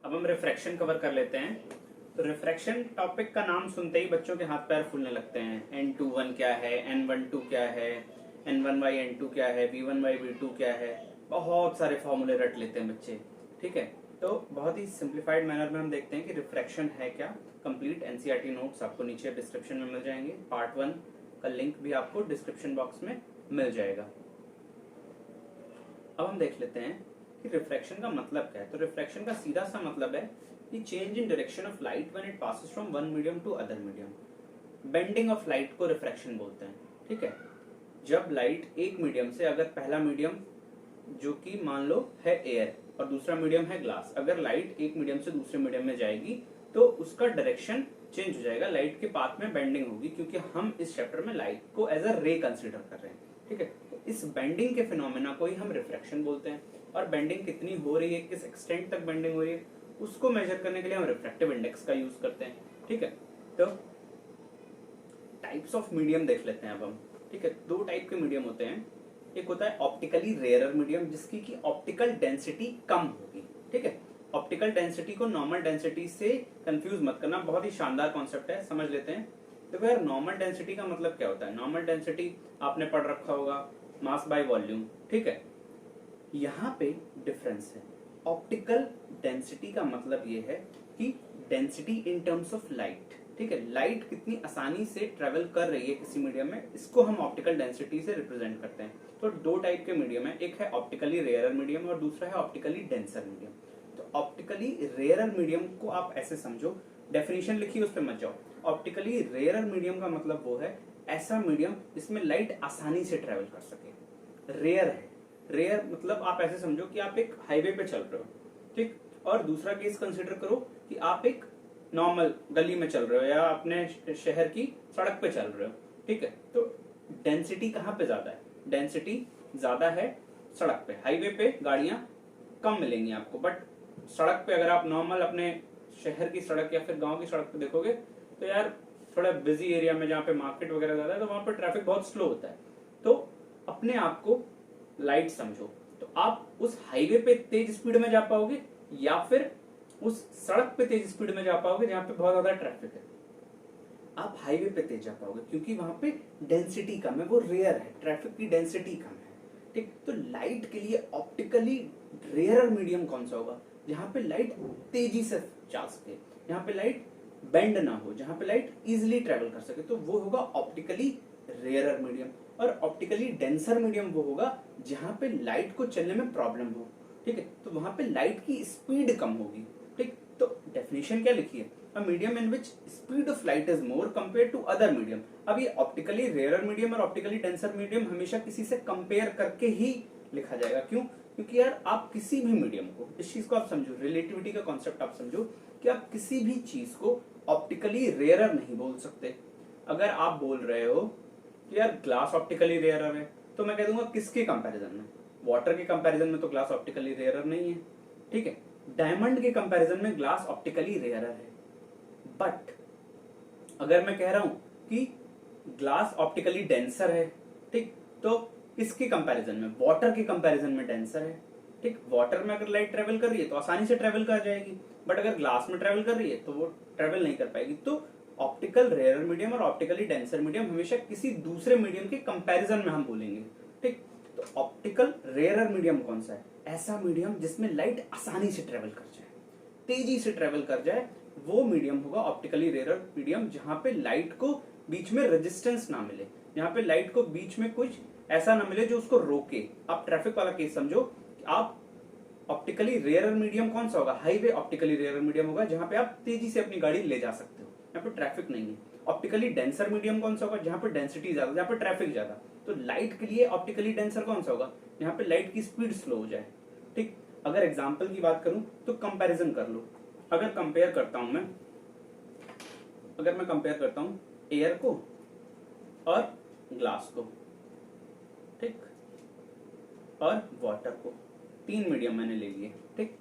अब हम refraction cover कर लेते हैं। तो रिफ्रैक्शन टॉपिक का नाम सुनते ही बच्चों के हाथ पैर फूलने लगते हैं। N21 क्या है, N12 क्या है, N1/N2 क्या है, V1/V2 क्या है, बहुत सारे फॉर्मूले रट लेते हैं बच्चे। ठीक है, तो बहुत ही सिंप्लीफाइड मैनर में हम देखते हैं कि रिफ्रैक्शन है क्या। कंप्लीट एनसीईआरटी नोट्स आपको नीचे डिस्क्रिप्शन में मिल जाएंगे। पार्ट 1 का लिंक भी आपको डिस्क्रिप्शन बॉक्स में मिल जाएगा। अब हम देख लेते हैं कि रिफ्रैक्शन का मतलब क्या है। तो रिफ्रैक्शन का सीधा सा मतलब है कि change in direction of light when it passes from one medium to other medium. Bending of light को रिफ्रैक्शन बोलते हैं। ठीक है, जब लाइट एक मीडियम से, अगर पहला मीडियम जो कि मान लो है एयर और दूसरा मीडियम है ग्लास, अगर लाइट एक मीडियम से दूसरे मीडियम में जाएगी तो उसका डायरेक्शन चेंज हो जाएगा, लाइट के पाथ में बेंडिंग होगी, क्योंकि हम इस चैप्टर में लाइट को एज अ रे कंसीडर कर रहे हैं। ठीक है, तो इस बेंडिंग के फिनोमेना को ही हम रिफ्रैक्शन बोलते हैं। और बेंडिंग कितनी हो रही है, किस एक्सटेंट तक बेंडिंग हो रही है, उसको मेजर करने के लिए हम रिफ्रैक्टिव इंडेक्स का यूज करते हैं। ठीक है, तो टाइप्स ऑफ मीडियम देख लेते हैं अब हम। ठीक है, दो टाइप के मीडियम होते हैं। एक होता है ऑप्टिकली रेयरर मीडियम, जिसकी की ऑप्टिकल डेंसिटी कम होगी। ठीक है, ऑप्टिकल डेंसिटी को नॉर्मल डेंसिटी से कंफ्यूज मत करना, बहुत ही शानदार कॉन्सेप्ट है, समझ लेते हैं। देखो यार, नॉर्मल डेंसिटी का मतलब क्या होता है। नॉर्मल डेंसिटी आपने पढ़ रखा होगा, मास बाय वॉल्यूम। ठीक है, यहाँ पे डिफरेंस है। ऑप्टिकल डेंसिटी का मतलब ये है कि density in terms of light. ठीक है, लाइट कितनी आसानी से ट्रेवल कर रही है किसी मीडियम में, इसको हम ऑप्टिकल डेंसिटी से रिप्रेजेंट करते हैं। तो दो टाइप के मीडियम है, एक है ऑप्टिकली रेयरर मीडियम और दूसरा है ऑप्टिकली डेंसर मीडियम। तो ऑप्टिकली रेयरर मीडियम को आप ऐसे समझो, डेफिनेशन लिखी उस पर मत जाओ। ऑप्टिकली रेयरर मीडियम का मतलब वो है ऐसा मीडियम जिसमें लाइट आसानी से ट्रेवल कर सके। रेयर है, रेयर मतलब आप ऐसे समझो कि आप एक हाईवे पे चल रहे हो, ठीक, और दूसरा केस कंसिडर करो कि आप एक नॉर्मल गली में चल रहे हो या अपने शहर की सड़क पे चल रहे हो। ठीक है, तो डेंसिटी कहाँ पे ज्यादा है, डेंसिटी ज्यादा है सड़क पे। हाईवे पे गाड़ियां कम मिलेंगी आपको, बट सड़क पे अगर आप नॉर्मल अपने शहर की सड़क या फिर गांव की सड़क पे देखोगे तो यार थोड़ा बिजी एरिया में जहाँ पे मार्केट वगैरह ज्यादा है तो वहां पे ट्रैफिक बहुत स्लो होता है। तो अपने आप को लाइट समझो, तो आप उस हाईवे पे तेज स्पीड में जा पाओगे या फिर उस सड़क पे तेज स्पीड में जा पाओगे जहां पे बहुत ज्यादा ट्रैफिक है। आप हाईवे पे तेज जा पाओगे क्योंकि वहां पे डेंसिटी कम है, वो रेयर है, ट्रैफिक की डेंसिटी कम है। ठीक, तो लाइट के लिए ऑप्टिकली रेयरर मीडियम कौन सा होगा, जहां पे लाइट तेजी से जा सके, जहां पे लाइट बेंड ना हो, जहां पे लाइट इजिली ट्रेवल कर सके, तो वो होगा ऑप्टिकली रेयरर मीडियम। और ऑप्टिकली डेंसर मीडियम वो होगा जहां पे लाइट को चलने में प्रॉब्लम हो। ठीक है, तो वहां पे लाइट की स्पीड कम होगी। ठीक, तो डेफिनेशन क्या लिखी है, a medium in which speed of light is more compare to other medium. अब ये ऑप्टिकली रेयरर मीडियम और ऑप्टिकली डेंसर मीडियम हमेशा किसी से कंपेयर करके ही लिखा जाएगा। क्यों, क्योंकि यार आप किसी भी मीडियम को, इस चीज को आप समझो, रिलेटिविटी का कॉन्सेप्ट आप समझो कि आप किसी भी चीज को ऑप्टिकली रेयरर नहीं बोल सकते। अगर आप बोल रहे हो कि यार ग्लास ऑप्टिकली रेयरर है, तो मैं कह दूंगा किसके कंपैरिजन में, वाटर के कंपैरिजन में तो ग्लास ऑप्टिकली रेयरर नहीं है। ठीक है, डायमंड के कंपैरिजन में ग्लास ऑप्टिकली रेयरर है। बट अगर मैं कह रहा हूं कि ग्लास ऑप्टिकली डेंसर है, ठीक, तो किसके कंपैरिजन में, वाटर के कंपैरिजन में डेंसर है। ठीक, वाटर में अगर लाइट ट्रेवल कर रही है तो आसानी से ट्रेवल कर जाएगी, बट अगर ग्लास में ट्रेवल कर रही है तो वो ट्रेवल नहीं कर पाएगी। तो ऑप्टिकल रेयरर मीडियम और ऑप्टिकली डेंसर मीडियम हमेशा किसी दूसरे मीडियम के कंपैरिजन में हम बोलेंगे। ठीक, तो ऑप्टिकल रेयरर मीडियम कौन सा है, ऐसा मीडियम जिसमें लाइट आसानी से ट्रेवल कर जाए, तेजी से ट्रेवल कर जाए, वो मीडियम होगा ऑप्टिकली रेयरर मीडियम, जहां पे लाइट को बीच में रेजिस्टेंस ना मिले, जहां पे लाइट को बीच में कुछ ऐसा ना मिले जो उसको रोके। आप ट्रैफिक वाला केस समझो, आप ऑप्टिकली रेयरर मीडियम कौन सा होगा, हाईवे ऑप्टिकली रेयरर मीडियम होगा, जहां पे आप तेजी से अपनी गाड़ी ले जा सकते हो, यहाँ पे ट्रैफिक नहीं है। ऑप्टिकली डेंसर मीडियम कौन सा होगा, जहां पे डेंसिटी ज्यादा, जहां पे ट्रैफिक ज्यादा। तो लाइट के लिए ऑप्टिकली डेंसर कौन सा होगा, जहां पे लाइट की स्पीड स्लो हो जाए। ठीक, अगर एग्जाम्पल की बात करूं तो कंपैरिजन कर लो। अगर कंपेयर करता हूं मैं, अगर मैं कंपेयर करता हूं एयर को और ग्लास को, ठीक, और वाटर को, तीन मीडियम मैंने ले लिए। ठीक,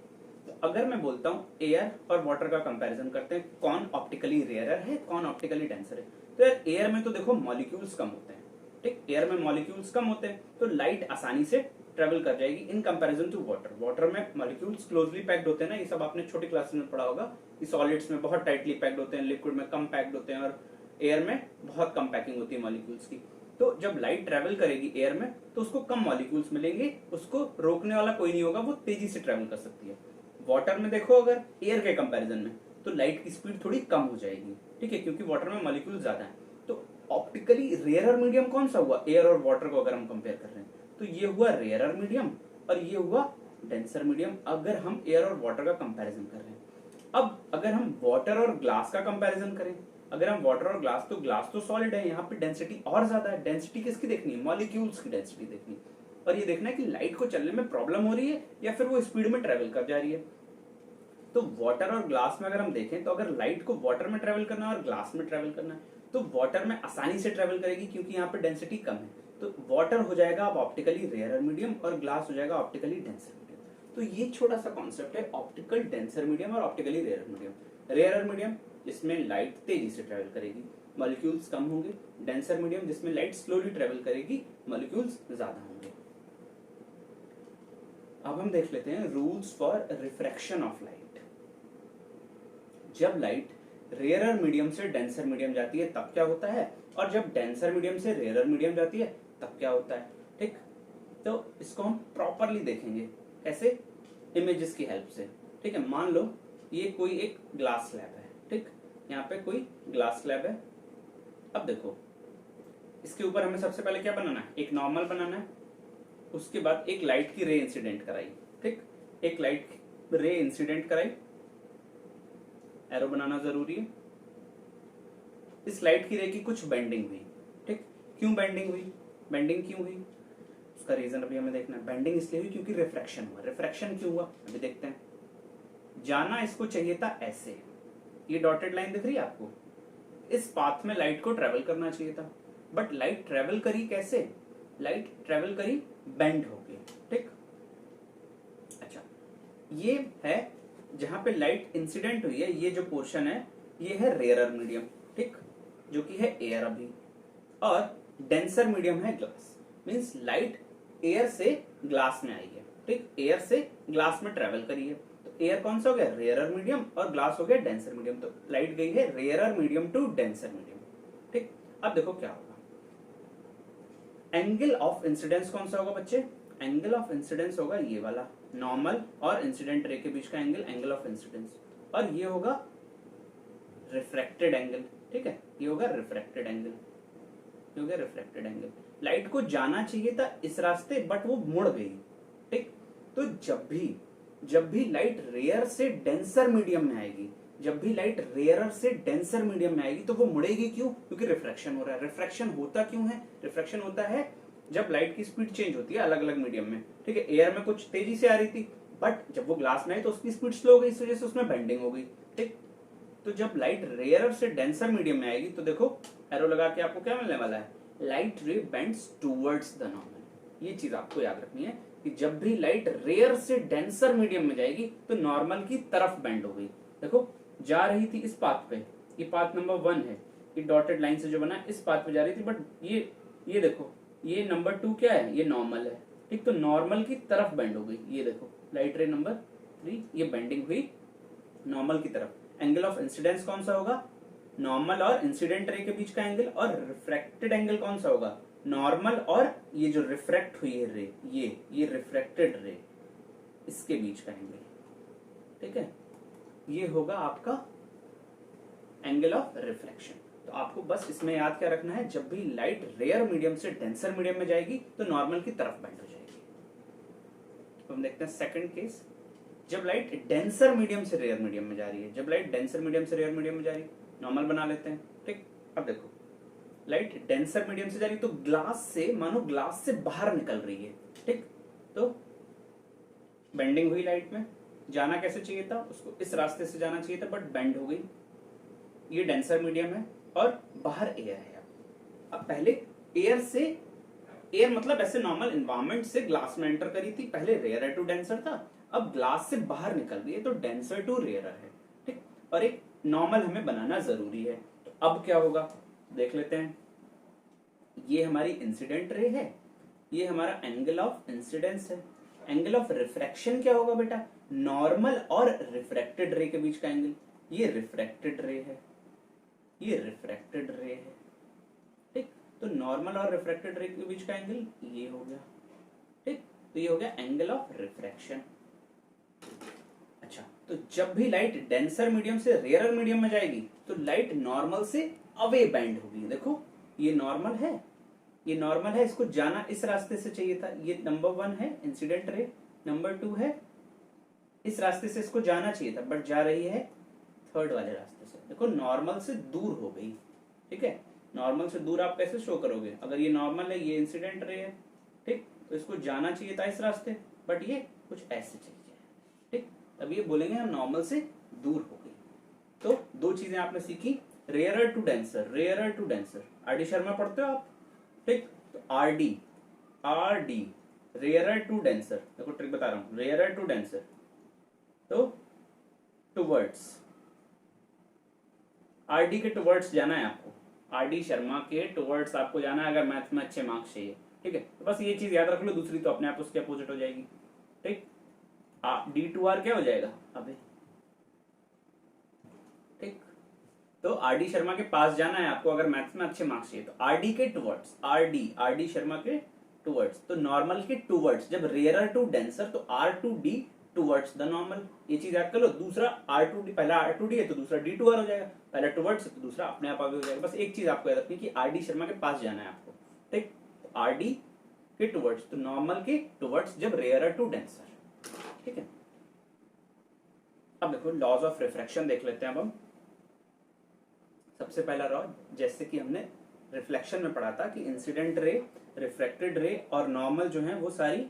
तो अगर मैं बोलता हूं एयर और वाटर का कंपैरिजन करते हैं, कौन ऑप्टिकली रेयरर है, कौन ऑप्टिकली डेंसर है, तो यार एयर में तो देखो मॉलिक्यूल्स कम होते हैं। ठीक, एयर में मॉलिक्यूल्स कम होते हैं तो लाइट आसानी से ट्रेवल कर जाएगी in comparison to water. Water में मॉलिक्यूल्स क्लोजली पैक्ड होते हैं ना, ये सब आपने छोटी क्लासेस में पढ़ा होगा कि सॉलिड्स में बहुत टाइटली पैक्ड होते हैं, लिक्विड में कम पैक्ड होते हैं और एयर में बहुत कम पैकिंग होती है मॉलिक्यूल्स की। तो जब लाइट ट्रेवल करेगी एयर में तो उसको कम मॉलिक्यूल्स मिलेंगे, उसको रोकने वाला कोई नहीं होगा, वो तेजी से ट्रेवल कर सकती है। वाटर में देखो अगर एयर के कंपैरिजन में तो लाइट की स्पीड थोड़ी कम हो जाएगी, ठीक है, क्योंकि वाटर में मॉलिक्यूल ज्यादा है। तो ऑप्टिकली रेयरर मीडियम कौन सा हुआ, एयर और वाटर को अगर हम कंपेयर कर रहे हैं तो ये हुआ रेयरर मीडियम और ये हुआ डेंसर मीडियम, अगर हम एयर और वाटर का कंपैरिजन कर रहे हैं। अब अगर हम वाटर और ग्लास का कंपैरिजन करें, अगर हम वाटर और ग्लास तो सॉलिड है, यहाँ पे डेंसिटी और ज्यादा है। डेंसिटी किसकी देखनी है, मॉलिक्यूल्स की डेंसिटी देखनी है और ये देखना है कि लाइट को चलने में प्रॉब्लम हो रही है या फिर वो स्पीड में ट्रेवल कर जा रही है। तो वाटर और ग्लास में अगर हम देखें तो अगर लाइट को वाटर में ट्रेवल करना है और ग्लास में ट्रेवल करना है तो वाटर में आसानी से ट्रेवल करेगी क्योंकि यहाँ पे डेंसिटी कम है। तो वाटर हो जाएगा अब ऑप्टिकली रेयरर मीडियम और ग्लास हो जाएगा ऑप्टिकली डेंसर मीडियम। तो ये छोटा सा कॉन्सेप्ट है ऑप्टिकल डेंसर मीडियम और optically rarer medium. Rarer medium जिसमें लाइट तेजी से ट्रेवल करेगी, मॉलिक्यूल्स कम होंगे। डेंसर मीडियम जिसमें लाइट स्लोली ट्रेवल करेगी, मॉलिक्यूल्स ज्यादा होंगे। अब हम देख लेते हैं rules for refraction of light. जब लाइट रेयरर मीडियम से डेंसर मीडियम जाती है तब क्या होता है, और जब डेंसर मीडियम से रेयरर मीडियम जाती है तब क्या होता है, ठीक। तो इसको हम प्रॉपरली देखेंगे कैसे, इमेजेस की हेल्प से, ठीक है। मान लो ये कोई एक ग्लास स्लैब है, ठीक, यहाँ पे कोई ग्लास स्लैब है। अब देखो इसके ऊपर हमें सबसे पहले क्या बनाना है, एक नॉर्मल बनाना है, उसके बाद एक लाइट की रे इंसिडेंट कराई, ठीक, एक लाइट रे इंसिडेंट कराई, एरो बनाना जरूरी है। इस लाइट की रे की कुछ बेंडिंग हुई, ठीक, क्यों बेंडिंग हुई, बेंडिंग क्यों हुई उसका रीजन अभी हमें देखना है। बेंडिंग इसलिए हुई क्योंकि रिफ्रैक्शन हुआ। रिफ्रैक्शन क्यों हुआ अभी देखते हैं। जाना इसको चाहिए था ऐसे, ये डॉटेड लाइन दिख रही है आपको, इस पाथ में लाइट को ट्रेवल करना चाहिए था, बट लाइट ट्रेवल करी कैसे, लाइट ट्रेवल करी बेंड होके, ठीक। अच्छा, ये है जहां पे लाइट इंसिडेंट हुई है, ये जो पोर्शन है ये है रेयरर मीडियम, ठीक, जो कि है एयर अभी, और डेंसर मीडियम है ग्लास। मींस लाइट एयर से ग्लास में आई है, ठीक, एयर से ग्लास में ट्रेवल करी है। तो एयर कौन सा हो गया, रेयरर मीडियम, और ग्लास हो गया डेंसर मीडियम। तो लाइट गई है rarer medium to denser medium, ठीक। अब देखो क्या होगा, एंगल ऑफ इंसिडेंस कौन सा होगा बच्चे, एंगल ऑफ इंसिडेंस होगा ये वाला, नॉर्मल और इंसिडेंट रे के बीच का एंगल, एंगल ऑफ इंसिडेंस, और ये होगा रिफ्रैक्टेड एंगल, ठीक है, ये होगा रिफ्रैक्टेड एंगल, ये होगा रिफ्रैक्टेड एंगल। लाइट को जाना चाहिए था इस रास्ते बट वो मुड़ गई, ठीक। तो जब भी लाइट रेयर से डेंसर मीडियम में आएगी, जब भी लाइट रेयरर से डेंसर मीडियम में आएगी तो वो मुड़ेगी क्यों, क्योंकि रिफ्रैक्शन हो रहा है। रिफ्रैक्शन होता क्यों है, रिफ्रैक्शन होता है जब लाइट की स्पीड चेंज होती है अलग अलग मीडियम में, ठीक है। एयर में कुछ तेजी से आ रही थी बट जब वो ग्लास में आई तो उसकी स्पीड स्लो हो गई, इस वजह से उसमें बेंडिंग हो गई, ठीक। तो जब लाइट रेयरर से डेंसर मीडियम में आएगी तो देखो एरो लगा के आपको क्या मिलने वाला है, लाइट रे बेंड्स टुवर्ड्स द नॉर्मल। ये चीज आपको याद रखनी है कि जब भी लाइट रेयर से डेंसर मीडियम में जाएगी तो नॉर्मल की तरफ बेंड हो गई। देखो जा रही थी इस पाथ पे, ये पाथ नंबर 1 है, ये डॉटेड लाइन से जो बना इस पाथ पे जा रही थी, बट ये देखो ये नंबर 2 क्या है, ये नॉर्मल है, ठीक। तो नॉर्मल की तरफ बेंड हो गई, ये देखो लाइट रे नंबर 3, ये बेंडिंग हुई नॉर्मल की तरफ। एंगल ऑफ इंसिडेंस कौन सा होगा, नॉर्मल और इंसिडेंट रे के बीच का एंगल, और रिफ्रैक्टेड एंगल कौन सा होगा, नॉर्मल और ये जो रिफ्रैक्ट हुई है रे, ये रिफ्रैक्टेड रे, इसके बीच का एंगल, ठीक है। ये होगा आपका एंगल ऑफ रिफ्लेक्शन। तो आपको बस इसमें याद क्या रखना है, जब भी लाइट रेयर मीडियम से डेंसर मीडियम में जाएगी तो नॉर्मल की तरफ बेंड हो जाएगी। तो हम देखते हैं सेकंड केस, जब लाइट डेंसर मीडियम से रेयर मीडियम में जा रही है, जब लाइट डेंसर मीडियम से रेयर मीडियम में जा रही है, नॉर्मल बना लेते हैं, ठीक। अब देखो लाइट डेंसर मीडियम से जा रही है तो ग्लास से, मानो ग्लास से बाहर निकल रही है, ठीक। तो बेंडिंग हुई लाइट में, जाना कैसे चाहिए था, उसको इस रास्ते से जाना चाहिए था बट बेंड हो गई। ये डेंसर मीडियम है और बाहर एयर है। अब पहले एयर से, एयर मतलब ऐसे नॉर्मल एनवायरनमेंट से ग्लास में एंटर करी थी, पहले रेयर टू डेंसर था, अब ग्लास से बाहर निकल रही है तो डेंसर टू रेयर है, ठीक। और एक नॉर्मल हमें बनाना जरूरी है। तो अब क्या होगा देख लेते हैं, ये हमारी इंसिडेंट रे है, ये हमारा एंगल ऑफ इंसिडेंस है। एंगल ऑफ रिफ्रैक्शन क्या होगा बेटा? नॉर्मल और रिफ्रैक्टेड रे के बीच का एंगल। ये रिफ्रैक्टेड रे है, ये रिफ्रैक्टेड रे है, ठीक। तो नॉर्मल और रिफ्रैक्टेड रे के बीच का एंगल ये हो गया, ठीक। तो ये हो गया एंगल ऑफ रिफ्रैक्शन। अच्छा, तो जब भी लाइट डेंसर मीडियम से रेयरर मीडियम में जाएगी तो लाइट नॉर्मल से अवे बेंड होगी। देखो ये नॉर्मल है, ये नॉर्मल है, इसको जाना इस रास्ते से चाहिए था। ये नंबर 1 है इंसिडेंट रे, नंबर 2 है इस रास्ते से इसको जाना चाहिए था, बट जा रही है थर्ड वाले रास्ते से। देखो नॉर्मल से दूर हो गई, ठीक है। नॉर्मल से दूर आप कैसे शो करोगे? अगर ये नॉर्मल है, ये इंसिडेंट रे है, ठीक, तो इसको जाना चाहिए था इस रास्ते, बट ये कुछ ऐसे चली जाए, ठीक। तब ये बोलेंगे हम नॉर्मल से दूर हो गई। तो दो चीजें आपने सीखी, rarer to denser, rarer to denser. R D. Sharma पढ़ते हो आप, ठीक। तो आर.डी. रेयरर टू डेंसर, देखो ट्रिक बता रहा हूं, रेयरर टू डेंसर तो टुवर्ड्स, आर.डी. के टुवर्ड्स जाना है आपको, आर.डी. शर्मा के टुवर्ड्स आपको जाना है अगर मैथ्स में अच्छे मार्क्स चाहिए, ठीक है। तो बस ये चीज याद रख लो, दूसरी तो अपने आप उसके अपोजिट हो जाएगी, ठीक। D2R क्या हो जाएगा? अबे, ठीक। तो आर.डी. शर्मा के पास जाना है आपको अगर मैथ्स में अच्छे मार्क्स चाहिए, तो आर.डी. के टुवर्ड्स, आर.डी. शर्मा के टुवर्ड्स, तो नॉर्मल के टुवर्ड्स, जब रेयरर टू डेंसर तो R2D टुवर्ड्स द नॉर्मल। ये चीज याद कर लो। दूसरा R2D, पहला R2D है तो दूसरा D2R हो जाएगा, पहला टुवर्ड्स तो दूसरा अपने आप आगे हो जाएगा। बस एक चीज आपको याद रखनी कि आर.डी. शर्मा के पास जाना है आपको, ठीक। आर.डी. के टुवर्ड्स तो नॉर्मल के टुवर्ड्स जब रेयरर टू डेंसर, ठीक है। अब देखो लॉज ऑफ रिफ्रैक्शन देख लेते हैं अब हम। सबसे पहला लॉ, जैसे कि हमने रिफ्लेक्शन में पढ़ा था कि इंसिडेंट रे, रिफ्रैक्टेड रे और नॉर्मल जो है वो सारी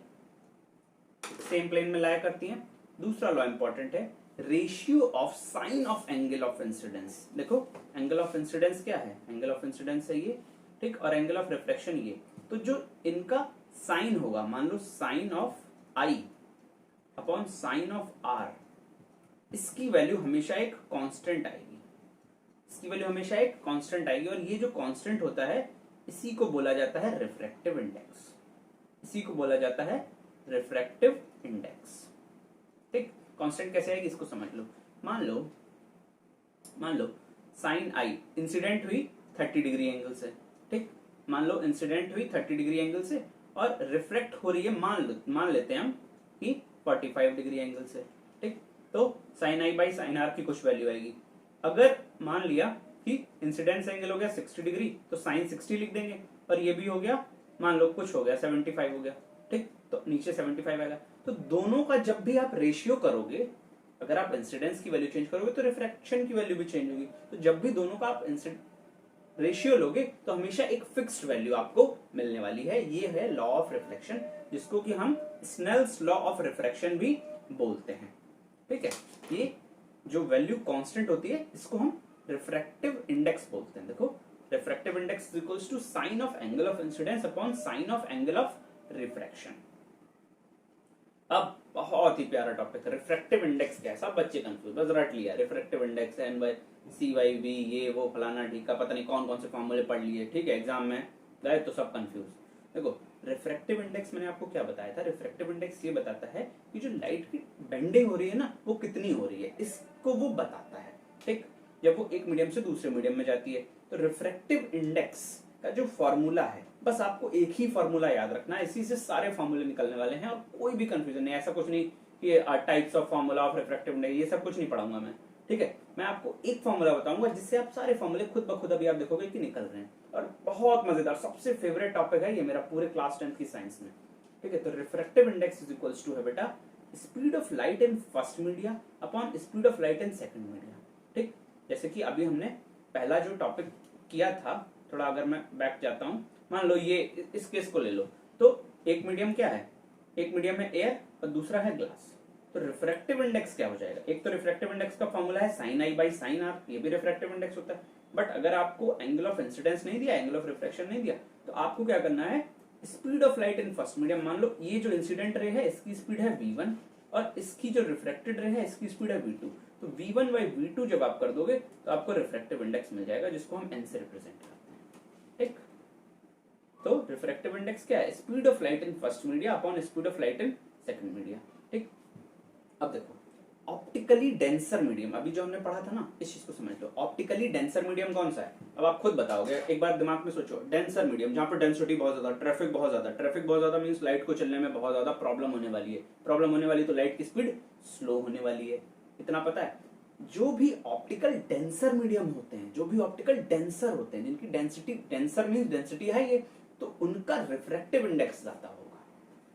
सेम प्लेन में लाया करती हैं। दूसरा लॉ इंपॉर्टेंट है, ratio of sine of angle of incidence. देखो एंगल ऑफ इंसिडेंस क्या है? एंगल ऑफ इंसिडेंस है ये, ठीक, और एंगल ऑफ रिफ्लेक्शन ये। तो जो इनका साइन होगा, मान लो sign of I upon sign of R, इसकी वैल्यू हमेशा एक कांस्टेंट आएगी, इसकी वैल्यू हमेशा एक कांस्टेंट आएगी। और ये जो कांस्टेंट होता है इसी को बोला जाता है रिफ्रैक्टिव इंडेक्स, इसी को बोला जाता है रिफ्रैक्टिव इंडेक्स, ठीक। कांस्टेंट कैसे आएगी इसको समझ लो। मान लो साइन आई इंसिडेंट हुई 30 डिग्री एंगल से, ठीक। मान लो इंसिडेंट हुई 30 डिग्री एंगल से और रिफ्लेक्ट हो रही है, मान लेते हैं हम कि 45 डिग्री एंगल से, ठीक। तो sine i by sine r की कुछ वैल्यू आएगी। अगर मान लिया कि इंसिडेंस एंगल हो गया 60 डिग्री तो साइन 60 लिख देंगे, और ये भी हो गया, मान लो कुछ हो गया 75 हो गया, ठीक। तो नीचे 75 आएगा। तो दोनों का जब भी आप रेशियो करोगे, अगर आप इंसिडेंस की वैल्यू चेंज करोगे तो रिफ्रैक्शन की वैल्यू भी चेंज होगी। तो जब भी दोनों का आप रेशियो लोगे तो हमेशा एक फिक्स्ड वैल्यू आपको मिलने वाली है। ये है लॉ ऑफ रिफ्लेक्शन, जिसको कि हम स्नेल्स लॉ ऑफ रिफ्रैक्शन भी बोलते हैं, ठीक है। ये जो वैल्यू कांस्टेंट होती है इसको हम रिफ्रैक्टिव इंडेक्स बोलते हैं। देखो refractive index is equals to sine of angle of incidence upon sign of angle of refraction. अब बहुत ही प्यारा टॉपिक है रिफ्रैक्टिव इंडेक्स। क्या है? सब बच्चे कंफ्यूज, बस रट लिया refractive index n by c y v, ये वो फलाना ढीका, पता नहीं कौन कौन से फॉर्मूले पढ़ लिए, ठीक है। एग्जाम में गए तो सब कंफ्यूज। देखो रिफ्रैक्टिव इंडेक्स मैंने आपको क्या बताया था? रिफ्रैक्टिव इंडेक्स ये बताता है कि जो लाइट की बेंडिंग हो रही है ना वो कितनी हो रही है, इसको वो बताता है, ठीक। जब वो एक मीडियम से दूसरे मीडियम में जाती है तो रिफ्रैक्टिव इंडेक्स का जो फॉर्मूला है, बस आपको एक ही फॉर्मूला याद रखना है, इसी से सारे फॉर्मूले निकलने वाले हैं और कोई भी कंफ्यूजन नहीं। ऐसा कुछ नहीं कि types of formula of refractive index, ये सब कुछ नहीं पढ़ाऊंगा मैं, ठीक है। मैं आपको एक फॉर्मूला बताऊंगा जिससे आप सारे फॉर्मूले खुद ब खुद अभी आप देखोगे कि निकल रहे हैं। और बहुत मजेदार, सबसे फेवरेट टॉपिक है ये मेरा पूरे क्लास 10th की साइंस में, ठीक है। तो refractive index is equals to है बेटा speed of light in first media upon speed of light in second media, ठीक। जैसे कि अभी हमने पहला जो टॉपिक किया था, थोड़ा अगर मैं बैक जाता हूं, मान लो ये इस केस को ले लो, तो एक मीडियम क्या है? एक मीडियम है एयर और दूसरा है ग्लास। तो रिफ्रैक्टिव इंडेक्स क्या हो जाएगा? एक तो रिफ्रैक्टिव इंडेक्स का फॉर्मूला है sine i by sine r, ये भी रिफ्रैक्टिव इंडेक्स होता है। बट अगर आपको एंगल ऑफ इंसिडेंस नहीं दिया, एंगल ऑफ रिफ्रैक्शन नहीं दिया, तो आपको क्या करना है? Speed of light in first medium, मान लो ये जो इंसिडेंट रे है इसकी स्पीड है v1 और इसकी जो रिफ्रैक्टेड रे है इसकी स्पीड है v2। तो v1 बाई v2 जब आप कर दोगे तो आपको रिफ्रैक्टिव इंडेक्स मिल जाएगा, जिसको हम n से रिप्रेजेंट करते हैं, ठीक। तो रिफ्रैक्टिव इंडेक्स क्या है? Speed of light in first media upon speed of light in second media. ठीक, अब देखो ऑप्टिकली डेंसर मीडियम, अभी जो हमने पढ़ा था ना, इस चीज को समझ लो। ऑप्टिकली डेंसर मीडियम कौन सा है? अब आप खुद बताओगे, एक बार दिमाग में सोचो। डेंसर मीडियम जहां पर डेंसिटी बहुत ज्यादा, ट्रैफिक बहुत ज्यादा, ट्रैफिक बहुत ज्यादा मींस लाइट को चलने में बहुत ज्यादा प्रॉब्लम होने वाली है। प्रॉब्लम होने वाली तो लाइट की स्पीड स्लो होने वाली है, इतना पता है। जो भी ऑप्टिकल डेंसर मीडियम होते हैं, जो भी ऑप्टिकल डेंसर होते हैं, जिनकी density, denser means density high है, तो उनका रिफ्रैक्टिव इंडेक्स ज्यादा होगा।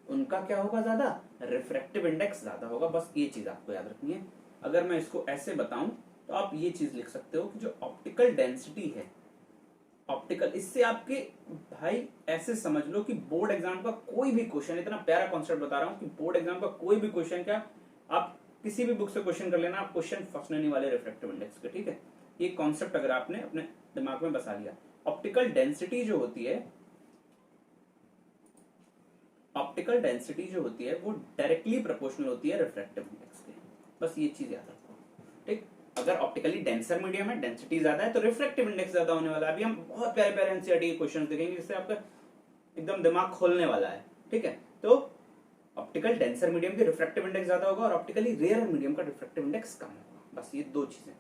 उनका क्या होगा? ज्यादा, रिफ्रैक्टिव इंडेक्स ज्यादा होगा। बस ये चीज आपको याद रखनी है। अगर मैं इसको ऐसे बताऊं तो आप ये चीज लिख सकते हो कि जो ऑप्टिकल डेंसिटी है, ऑप्टिकल, इससे आपके भाई ऐसे समझ लो कि बोर्ड एग्जाम का कोई भी क्वेश्चन, इतना प्यारा कॉन्सेप्ट बता रहा हूं कि बोर्ड एग्जाम का कोई भी क्वेश्चन, क्या आप किसी भी बुक से क्वेश्चन कर लेना, आप क्वेश्चन फंसने नहीं वाले रिफ्रैक्टिव इंडेक्स के। ठीक है, ये कॉन्सेप्ट अगर आपने अपने दिमाग में बसा लिया, ऑप्टिकल डेंसिटी जो होती है, ऑप्टिकल डेंसिटी जो होती है वो डायरेक्टली प्रोपोर्शनल होती है रिफ्रैक्टिव इंडेक्स के। बस ये चीज याद रखो। ठीक, अगर ऑप्टिकली डेंसर मीडियम है, डेंसिटी ज्यादा है, तो रिफ्रैक्टिव इंडेक्स ज्यादा होने वाला है। अभी हम बहुत प्यारे प्यारे एनसीईआरटी के क्वेश्चन देखेंगे जिससे आपका एकदम दिमाग खोलने वाला है। ठीक है, तो ऑप्टिकल डेंसर मीडियम की रिफ्रैक्टिव इंडेक्स ज्यादा होगा और ऑप्टिकली रेयर मीडियम का रिफ्रैक्टिव इंडेक्स कम होगा। बस ये दो चीजें।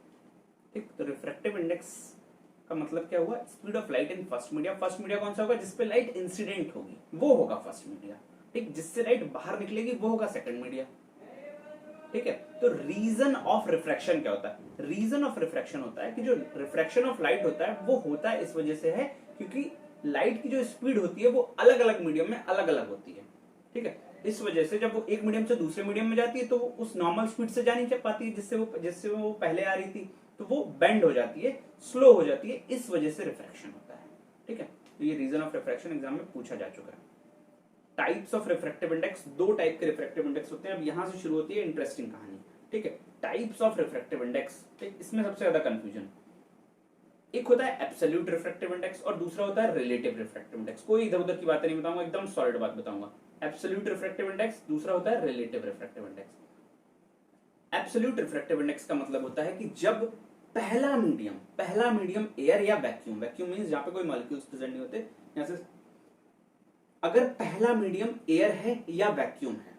ठीक, तो रिफ्रैक्टिव इंडेक्स का मतलब क्या हुआ? Speed of light in first media. First media कौन सा होगा? जिसपे लाइट इंसिडेंट होगी, वो होगा फर्स्ट मीडिया। ठीक, जिससे लाइट बाहर निकलेगी वो होगा सेकंड मीडिया। ठीक है, तो रीजन ऑफ रिफ्रैक्शन क्या होता है? रीजन ऑफ रिफ्रैक्शन होता है कि जो रिफ्रैक्शन ऑफ लाइट होता है वो होता है इस वजह से है क्योंकि लाइट की जो स्पीड होती है वो अलग अलग मीडियम में अलग अलग होती है। ठीक है, इस वजह से जब वो एक मीडियम से दूसरे मीडियम में जाती है तो वो उस नॉर्मल स्पीड से जा नहीं पाती जिससे वो पहले आ रही थी, तो वो बेंड हो जाती है, स्लो हो जाती है, इस वजह से रिफ्रैक्शन होता है। ठीक है, तो ये रीजन ऑफ रिफ्रैक्शन एग्जाम में पूछा जा चुका है। टाइप्स ऑफ रिफ्रैक्टिव इंडेक्स, दो टाइप के रिफ्रैक्टिव इंडेक्स होते हैं। अब यहां से शुरू होती है इंटरेस्टिंग कहानी। ठीक है, टाइप्स ऑफ रिफ्रैक्टिव इंडेक्स, इसमें सबसे ज्यादा कंफ्यूजन। एक होता है एब्सोल्यूट रिफ्रैक्टिव इंडेक्स और दूसरा होता है रिलेटिव रिफ्रैक्टिव इंडेक्स। कोई इधर उधर की बातें नहीं बताऊंगा, एकदम सॉलिड बात बताऊंगा। एब्सोल्यूट रिफ्रैक्टिव इंडेक्स, दूसरा होता है relative refractive index. Absolute refractive index का मतलब होता है कि जब पहला मीडियम एयर या वैक्यूम, वैक्यूम मींस जहां पे कोई मॉलिक्यूल्स प्रेजेंट नहीं होते, यहां से अगर पहला मीडियम एयर है या वैक्यूम है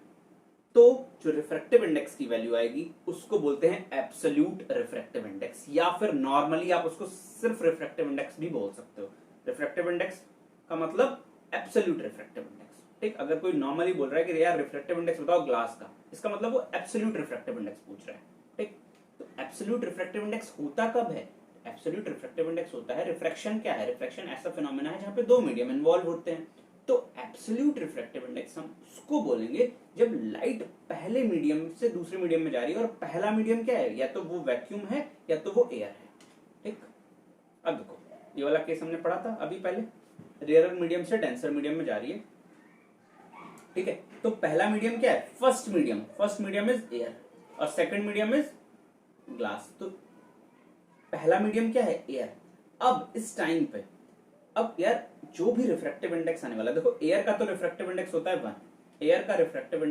तो जो रिफ्रैक्टिव इंडेक्स की वैल्यू आएगी उसको बोलते हैं एब्सोल्यूट रिफ्रैक्टिव इंडेक्स, या फिर नॉर्मली आप उसको सिर्फ रिफ्रैक्टिव इंडेक्स भी बोल सकते हो। रिफ्रैक्टिव इंडेक्स का मतलब एब्सोल्यूट रिफ्रैक्टिव इंडेक्स। ठीक, अगर कोई नॉर्मली बोल रहा है कि यार रिफ्रैक्टिव इंडेक्स बताओ ग्लास का, इसका मतलब वो एब्सोल्यूट रिफ्रैक्टिव इंडेक्स पूछ रहा है। ठीक, तो एब्सोल्यूट रिफ्रैक्टिव इंडेक्स होता कब है? एब्सोल्यूट रिफ्रैक्टिव इंडेक्स होता है, रिफ्रैक्शन क्या है? रिफ्रैक्शन ऐसा फिनोमेना है जहां पे दो मीडियम इन्वॉल्व होते हैं। तो एब्सोल्यूट रिफ्रैक्टिव इंडेक्स हम उसको बोलेंगे जब लाइट पहले मीडियम से दूसरे मीडियम में जा रही है और पहला मीडियम क्या है? या तो वो वैक्यूम है या तो वो एयर है। ठीक, अब देखो ये वाला केस हमने पढ़ा था अभी पहले, रेयर मीडियम से डेंसर मीडियम में जा रही है। ठीक है, तो पहला मीडियम क्या है? फर्स्ट मीडियम इज एयर और सेकंड मीडियम इज ग्लास। तो पहला मीडियम क्या है? एयर। अब इस टाइम पे, अब यार जो भी रिफ्रैक्टिव इंडेक्स आने वाला, देखो एयर का तो रिफ्रैक्टिव इंडेक्स होता है 1। एयर का रिफ्रैक्टिव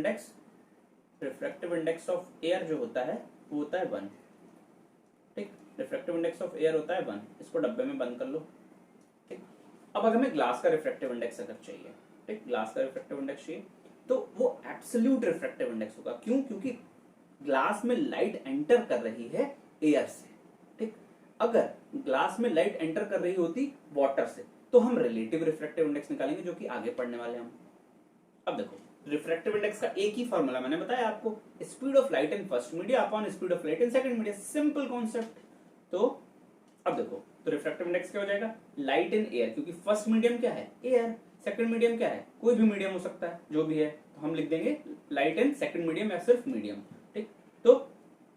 इंडेक्स ऑफ एयर जो होता है वो होता है 1। ठीक, रिफ्रैक्टिव इंडेक्स ऑफ एयर होता है 1। इसको डब्बे में बंद कर लो। ठीक, अब अगर हमें ग्लास का रिफ्रैक्टिव इंडेक्स अगर चाहिए, ठीक, ग्लास का रिफ्रैक्टिव इंडेक्स चाहिए तो वो एब्सोल्यूट रिफ्रैक्टिव इंडेक्स होगा। क्यों? क्योंकि ग्लास में लाइट एंटर कर रही है एयर से। ठीक, अगर ग्लास में लाइट एंटर कर रही होती वाटर से तो हम रिलेटिव रिफ्रैक्टिव इंडेक्स निकालेंगे, जो कि आगे पढ़ने वाले हम। अब देखो रिफ्रैक्टिव इंडेक्स का एक ही फॉर्मूला मैंने बताया आपको, speed of light in first media upon speed of light in second media. Simple concept. तो अब देखो, तो रिफ्रैक्टिव इंडेक्स क्या हो जाएगा? लाइट इन एयर, क्योंकि फर्स्ट मीडियम क्या है? एयर। सेकंड मीडियम क्या है? कोई भी मीडियम हो सकता है, जो भी है, तो हम लिख देंगे लाइट इन सेकंड मीडियम या सिर्फ मीडियम। ठीक, तो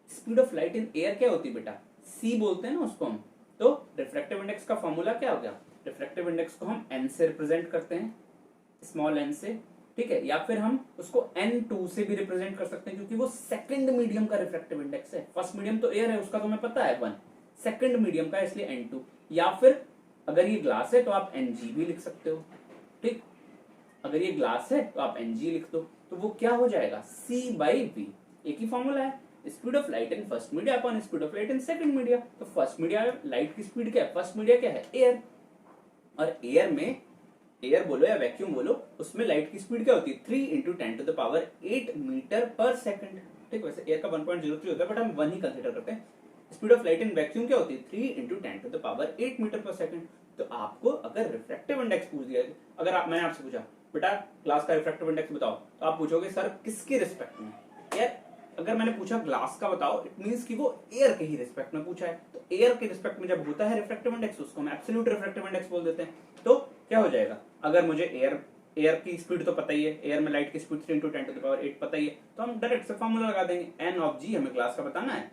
speed of light in air क्या होती है बेटा? सी बोलते हैं ना उसको हम। तो रिफ्रैक्टिव इंडेक्स का फॉर्मूला क्या हो गया? रिफ्रैक्टिव इंडेक्स को हम n से रिप्रेजेंट करते हैं, स्मॉल n से। ठीक है, या फिर हम उसको n2 से भी रिप्रेजेंट कर सकते हैं क्योंकि वो सेकंड मीडियम का रिफ्रैक्टिव इंडेक्स है। फर्स्ट मीडियम तो एयर है, उसका तुम्हें पता है 1, सेकंड मीडियम का इसलिए n2। या फिर अगर ये ग्लास है तो आप Ng भी लिख सकते हो। ठीक, अगर ये ग्लास है तो आप Ng लिख दो, तो वो क्या हो जाएगा? C/V। एक ही फॉर्मूला है, speed of light in first media upon speed of light in second media. तो फर्स्ट मीडिया लाइट की स्पीड क्या है? फर्स्ट मीडिया क्या है? एयर। और एयर में एयर बोलो या वैक्यूम बोलो, उसमें लाइट की स्पीड क्या होती है 3 इंटू 10⁸ मीटर पर सेकंड। ठीक, वैसे एयर का 1.03 होता है बट हम 1 ही कंसिडर करते हैं। Speed of light in vacuum क्या होती है 3 इंटू 10⁸ मीटर पर सेकंड। तो आपको अगर रिफ्रैक्टिव इंडेक्स पूछ दिया, अगर मैंने आपसे पूछा बेटा ग्लास का रिफ्रैक्टिव इंडेक्स बताओ, तो आप पूछोगे सर किसके रिस्पेक्ट में। यार अगर मैंने पूछा ग्लास का बताओ, इट मींस कि वो एयर के ही रिस्पेक्ट में पूछा है, तो एयर के रिस्पेक्ट में जब होता है रिफ्रैक्टिव इंडेक्स उसको हम एब्सोल्यूट रिफ्रैक्टिव इंडेक्स बोल देते हैं। तो क्या हो जाएगा, अगर मुझे एयर की स्पीड तो पता ही है, एयर में लाइट की स्पीड 3 इंटू 10⁸ पता ही है, तो हम डायरेक्ट से फॉर्मूला लगा देंगे एन ऑफ जी, हमें ग्लास का बताना है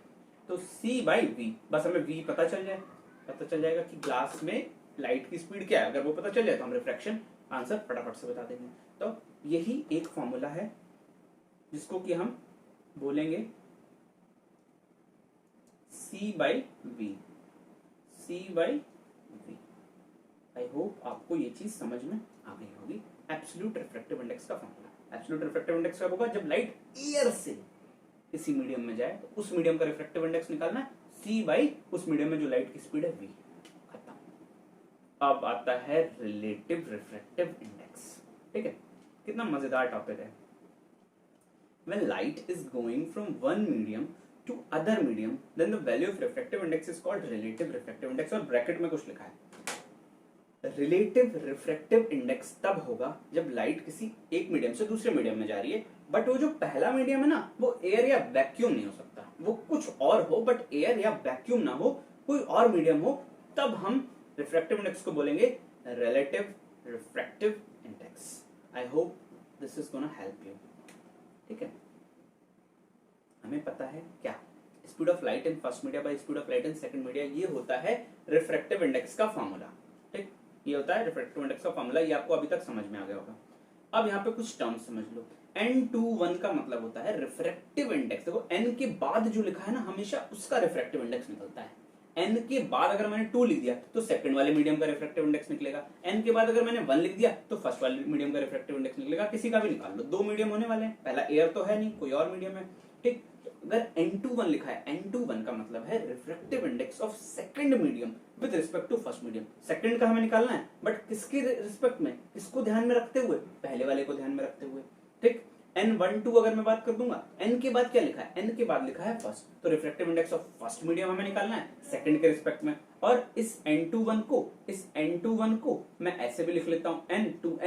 तो सी बाई वी, बस हमें वी पता चल जाएगा कि ग्लास में लाइट की स्पीड क्या है। अगर वो पता चल जाए तो हम रिफ्रैक्शन आंसर फटाफट से बता देंगे। तो यही एक फॉर्मूला है जिसको कि हम बोलेंगे C by V, C by V. I hope आपको ये चीज समझ में आ गई होगी। एब्सोल्यूट रिफ्रैक्टिव इंडेक्स का फॉर्मूला, एब्सोल्यूट रिफ्रैक्टिव इंडेक्स कब होगा, जब लाइट एयर से किसी मीडियम में जाए तो उस मीडियम का रिफ्रैक्टिव इंडेक्स निकालना है, सी बाई उस मीडियम में जो लाइट की स्पीड है वी। खत्म। अब आता है रिलेटिव रिफ्रैक्टिव इंडेक्स। ठीक है, कितना मजेदार टॉपिक है। When light is going from one medium to other medium, then the value of refractive index is called relative refractive index। और ब्रैकेट में कुछ लिखा है, रिलेटिव रिफ्रैक्टिव इंडेक्स तब होगा जब लाइट किसी एक मीडियम से दूसरे मीडियम में जा रही है, बट वो जो पहला मीडियम है ना वो एयर या वैक्यूम नहीं हो सकता, वो कुछ और हो, बट एयर या वैक्यूम ना हो, कोई और मीडियम हो, तब हम रिफ्रैक्टिव इंडेक्स को बोलेंगे relative refractive index. I hope this is gonna help you. ठीक है, हमें पता है क्या speed of light in first media by speed of light in second media, ये होता है रिफ्रैक्टिव इंडेक्स का फॉर्मूला। ठीक, ये होता है रिफ्रैक्टिव इंडेक्स का फॉर्मूला, ये आपको अभी तक समझ में आ गया होगा। अब यहाँ पे कुछ टर्म्स समझ लो। N21 का मतलब होता है रिफ्रैक्टिव इंडेक्स। देखो n के बाद जो लिखा है ना हमेशा उसका रिफ्रैक्टिव इंडेक्स निकलता है। n के बाद अगर मैंने 2 लिख दिया तो सेकंड वाले मीडियम का रिफ्रैक्टिव इंडेक्स निकलेगा, n के बाद अगर मैंने 1 लिख दिया तो फर्स्ट वाले मीडियम का रिफ्रैक्टिव इंडेक्स निकलेगा। किसी का भी निकाल लो, 2 मीडियम होने वाले हैं, पहला एयर तो है नहीं, कोई और मीडियम है। ठीक, अगर N21 लिखा है, N21 का मतलब है refractive index of second medium with respect to first medium. Second का हमें निकालना है, बट किसके रिस्पेक्ट में, किसको ध्यान में रखते हुए, पहले वाले को ध्यान में रखते हुए। ठीक, N12 अगर मैं बात कर दूंगा, N के बाद क्या लिखा है, N के बाद लिखा है फर्स्ट, तो refractive index of first medium हमें निकालना है सेकंड के रिस्पेक्ट में। और इस N21 को मैं ऐसे भी लिख लेता हूं,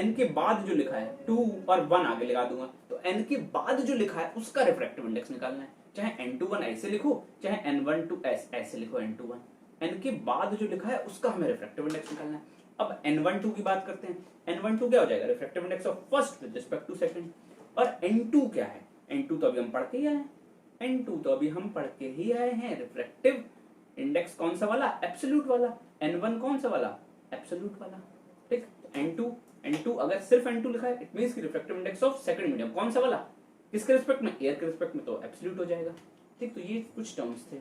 N के बाद जो लिखा है 2 और 1 आगे लगा दूंगा, तो N के बाद जो लिखा है उसका रिफ्रैक्टिव इंडेक्स निकालना है। चाहे N21 ऐसे लिखो, चाहे N12 ऐसे लिखो, N के बाद जो लिखा है उसका हमें रिफ्रैक्टिव इंडेक्स निकालना है। अब N12 की बात करते हैं। N12 क्या हो जाएगा, refractive index of first with respect to second. और N2 क्या है, N2 तो अभी हम पढ़ के ही आए हैं, N2 तो अभी हम पढ़ के ही आए हैं। रिफ्रैक्टिव इंडेक्स कौन सा वाला, एब्सोल्यूट वाला। N1 कौन सा वाला, एब्सोल्यूट वाला। ठीक, N2 अगर सिर्फ N2 लिखा है इट मींस कि refractive index of second medium कौन सा वाला, किसके रिस्पेक्ट में, एयर के रिस्पेक्ट में, तो एब्सोल्यूट हो जाएगा। ठीक, तो ये कुछ टर्म्स थे।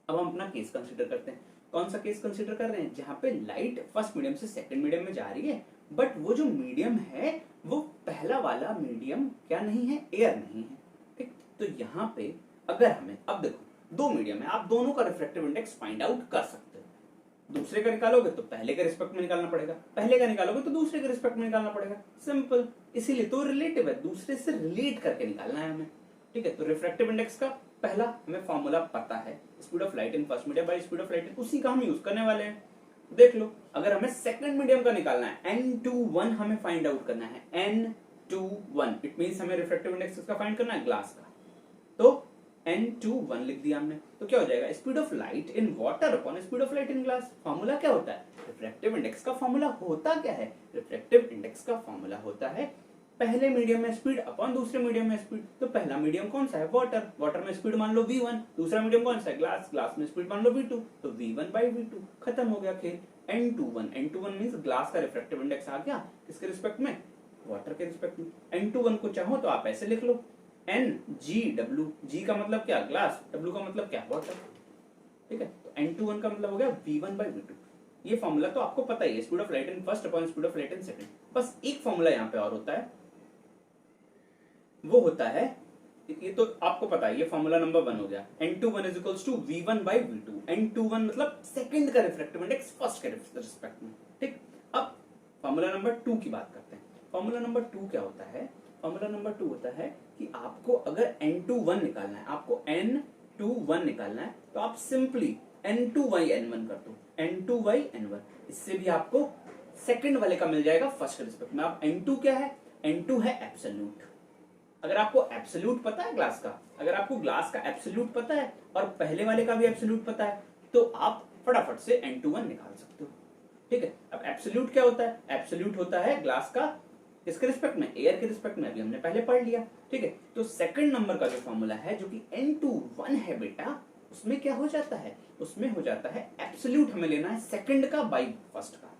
अब हम अपना केस कंसीडर करते हैं। कौन सा केस कंसीडर कर रहे हैं, जहां पे लाइट फर्स्ट मीडियम से सेकंड मीडियम में जा रही है, बट वो जो मीडियम है वो पहला वाला मीडियम क्या नहीं है, एयर नहीं है। ठीक, तो यहाँ पे अगर हमें, अब देखो 2 मीडियम है, आप दोनों का रिफ्रैक्टिव इंडेक्स फाइंड आउट कर सकते हो। दूसरे का निकालोगे तो पहले के रिस्पेक्ट में निकालना पड़ेगा, पहले का निकालोगे तो दूसरे के रिस्पेक्ट में निकालना पड़ेगा, सिंपल। इसीलिए तो रिलेटिव है, दूसरे से रिलेट करके निकालना है हमें। ठीक है, तो रिफ्रैक्टिव इंडेक्स का पहला हमें फॉर्मूला पता है, speed of light in first medium by speed of light इन, उसी का हम यूज करने वाले हैं। देख लो, अगर हमें सेकंड मीडियम का निकालना है, N21 हमें फाइंड आउट करना है, N21 इट मींस हमें रिफ्रैक्टिव इंडेक्स का फाइंड करना है ग्लास का, तो N21 लिख दिया हमने, तो क्या हो जाएगा, speed of light in water upon speed of light in glass. Formula क्या होता है, रिफ्रैक्टिव इंडेक्स का फॉर्मूला होता क्या है, रिफ्रैक्टिव इंडेक्स का फॉर्मूला होता है पहले मीडियम में स्पीड अपॉन दूसरे मीडियम में स्पीड। तो पहला मीडियम कौन सा है, वाटर, वाटर में स्पीड मान लो v1, दूसरा मीडियम कौन सा है, ग्लास, ग्लास में स्पीड मान लो v2, तो v1 बाई v2, खत्म हो गया खेल। N21 मींस ग्लास का रिफ्रैक्टिव इंडेक्स आ गया किसके रिस्पेक्ट में, वाटर के रिस्पेक्ट में। N21 को चाहो तो आप ऐसे लिख लो, NGW, G का मतलब क्या, ग्लास, W का मतलब क्या, वाटर। ठीक है, तो N21 का मतलब हो गया v1 बाई v2। ये फॉर्मूला तो आपको पता ही है, speed of light in first upon speed of light in second. बस एक फॉर्मूला यहाँ पे और होता है, वो होता है, ये तो आपको पता है, ये फॉर्मूला नंबर 1 हो गया, N21 is equals to v1 by v2। N21 मतलब सेकंड का रिफ्रैक्टिव इंडेक्स फर्स्ट के रिस्पेक्ट में। ठीक, अब फॉर्मूला नंबर 2 की बात करते हैं। फॉर्मूला नंबर 2 क्या होता है? फॉर्मूला नंबर 2 होता है कि आपको अगर n21 निकालना है, आपको n21 निकालना है, तो आप सिंपली n2y(n1) कर दो, n2y(n1). इससे भी आपको सेकंड वाले का मिल जाएगा फर्स्ट के रिस्पेक्ट में। अब n2 क्या है? n2 है एब्सोल्यूट। अगर आपको एब्सोल्यूट पता है ग्लास का, अगर आपको ग्लास का एब्सोल्यूट पता है और पहले वाले का भी एब्सोल्यूट पता है, तो आप फटाफट से n21 निकाल सकते हो। ठीक है, अब एब्सोल्यूट क्या होता है? एब्सोल्यूट होता है ग्लास का किसके रिस्पेक्ट में? एयर के रिस्पेक्ट में, अभी हमने पहले पढ़ लिया। ठीक है, तो सेकंड नंबर का जो फॉर्मूला है जो कि n21 है बेटा, उसमें क्या हो जाता है? उसमें हो जाता है एब्सोल्यूट हमें लेना है सेकंड का बाई फर्स्ट का।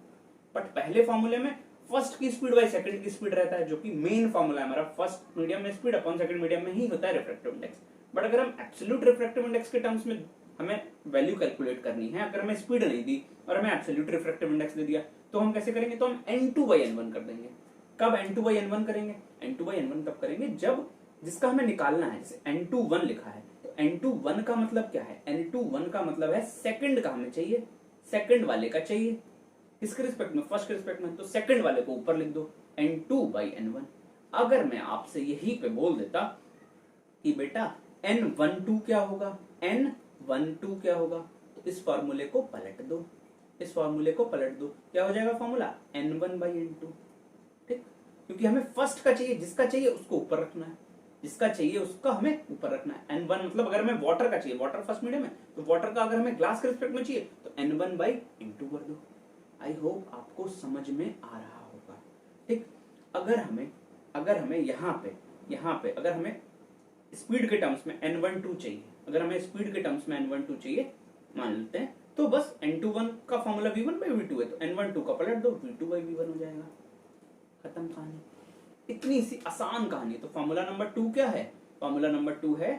बट पहले फॉर्मूले में फर्स्ट की स्पीड बाई सेकंड की स्पीड रहता है, जो कि मेन फॉर्मूला है हमारा। फर्स्ट मीडियम में स्पीड अपॉन सेकंड मीडियम में ही होता है रिफ्रैक्टिव इंडेक्स। बट अगर हम एब्सोल्यूट रिफ्रैक्टिव इंडेक्स के टर्म्स में हमें वैल्यू कैलकुलेट करनी है, अगर हमें स्पीड नहीं दी और हमें एब्सोल्यूट रिफ्रैक्टिव इंडेक्स दे दिया, तो हम कैसे करेंगे? तो हम n2/n1 कर देंगे। कब n2/n1 करेंगे? n2/n1 कब करेंगे? जब जिसका हमें निकालना है, जैसे n21 लिखा है, तो n21 का मतलब क्या है? n21 का मतलब है सेकंड का हमें चाहिए, सेकंड वाले का चाहिए। किसके रिस्पेक्ट में? फर्स्ट के रिस्पेक्ट में। तो सेकंड वाले को ऊपर लिख दो, n2/n1। अगर मैं आपसे यही पे बोल देता कि बेटा n12 क्या होगा, n12 क्या होगा, तो इस फॉर्मूले को पलट दो, इस फॉर्मूले को पलट दो। क्या हो जाएगा फॉर्मूला? n1/n2। ठीक, क्योंकि हमें फर्स्ट का चाहिए, जिसका चाहिए उसको ऊपर रखना है, जिसका चाहिए उसका हमें ऊपर रखना है। n1 मतलब अगर हमें वाटर का चाहिए, वाटर फर्स्ट मीडियम है, तो वाटर का अगर हमें ग्लास के रिस्पेक्ट में चाहिए तो n1/n2 कर दो। आई होप आपको समझ में आ रहा होगा। ठीक, अगर हमें यहाँ पे अगर हमें स्पीड के टर्म्स में n12 चाहिए, अगर हमें स्पीड के टर्म्स में n12 चाहिए मान लेते हैं, तो बस n21 का फॉर्मूला v1/v2 है, तो n12 का पलट दो, v2/v1 हो जाएगा। खत्म कहानी। इतनी सी आसान कहानी। तो फॉर्मूला नंबर 2 क्या है? फॉर्मूला नंबर 2 है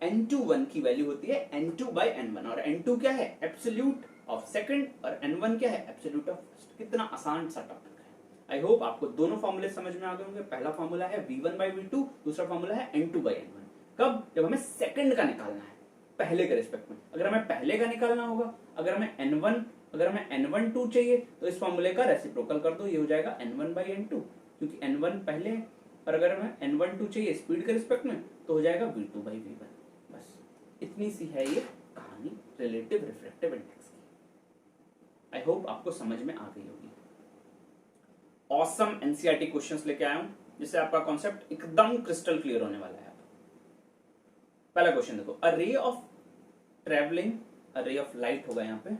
n21 की वैल्यू होती है n2/n1, और n2 क्या है? एब्सोल्यूट ऑफ सेकंड, और n1 क्या है? Absolute of first. कितना आसान सा टॉपिक है। आई होप आपको दोनों फॉर्मूले समझ में आ गए होंगे। पहला फॉर्मूला है v1/v2, दूसरा फॉर्मूला है n2/n1। कब? जब हमें सेकंड का निकालना है पहले के रिस्पेक्ट में। अगर हमें पहले का निकालना होगा, अगर हमें n12 चाहिए, तो इस फॉर्मूले का रेसिप्रोकल कर दो, ये हो जाएगा n1/n2, क्योंकि n1 पहले है। और अगर हमें n12 चाहिए स्पीड के रिस्पेक्ट में, तो हो जाएगा v2/v1। बस इतनी सी है ये कहानी रिलेटिव रिफ्रैक्टिव इंडेक्स की। आई होप आपको समझ में आ गई होगी। ऑसम एनसीईआरटी क्वेश्चंस लेके आया हूं, जिससे आपका कॉन्सेप्ट एकदम क्रिस्टल क्लियर होने वाला है। पहला क्वेश्चन देखो, अ ray of travelling, a ray of light होगा यहाँ पे,